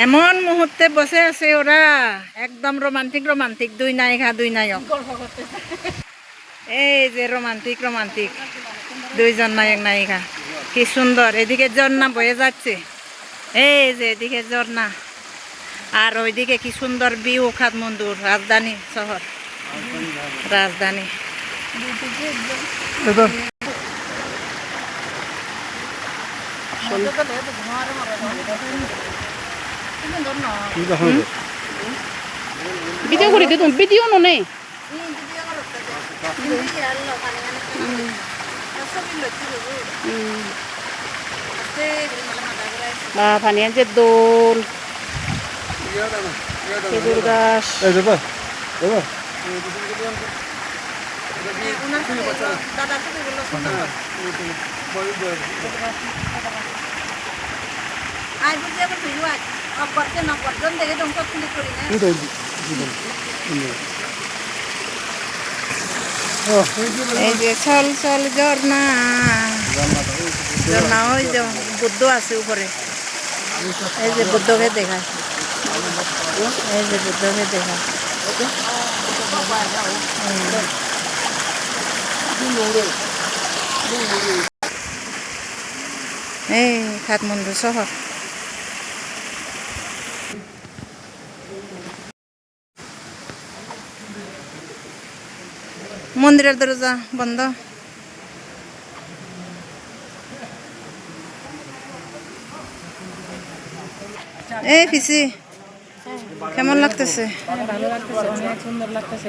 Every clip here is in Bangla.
এমন মুহূর্তে বসে আছে ওরা, একদম রোমান্টিক রোমান্টিক, দুই নায়িকা দুই নায়ক। এই যে রোমান্টিক রোমান্টিক দুইজন নায়ক নায়িকা, কি সুন্দর। এদিকে ঝর্ণা বয়ে যাচ্ছে, এই যে এদিকে ঝর্ণা, আর ওইদিকে কি সুন্দর ভিউ, কাঠমান্ডুর রাজধানী শহর, রাজধানী। ভিডিও করে দিতুম, ভিডিও নেই বা পানি আনছে দোল খেজুর গাছ। এই যে চল চল ঝর্ণা, ঝর্ণা ওই যে বুদ্ধ আছে উপরে, এই যে বুদ্ধকে দেখায়, এই যে বুদ্ধকে দেখায়। এই কাঠমান্ডু শহর। মন্দিরের দরজা বন্ধ। এই পিসি কেমন লাগতেছে? ভালো লাগতেছে, অনেক সুন্দর লাগতেছে।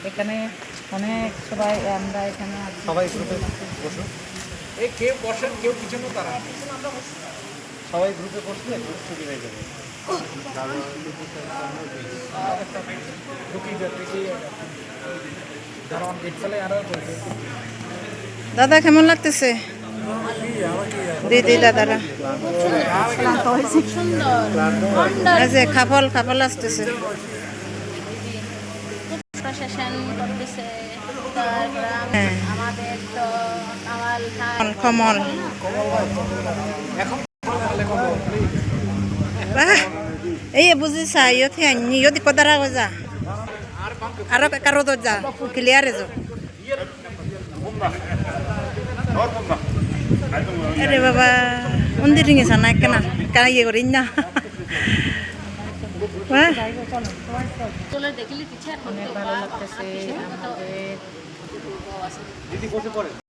এখানে অনেক সবাই, আমরা এখানে সবাই গ্রুপে বসো, এই কেউ বসেন কেউ পিছনে তারা সবাই গ্রুপে বসলে গ্রুপ ছুটি হয়ে যাবে। দাদা কেমন লাগতেছে? দিদি দাদারা এই যে খাফল খাফল আসতেছে। প্রশাসন করতেছে হ্যাঁ, আমাদের তো কমল এই বুঝি চাই আনি যদি পদারা যা আর কারো তো যা ক্লিয়ারে যা। আরে বাবা মন্দির গেছে না কেনা কেনা ইয়ে করি না। চলে দেখলি পিছিয়ে অনেক ভালো লাগতেছে আমাদের। দিদি বসে পড়ে।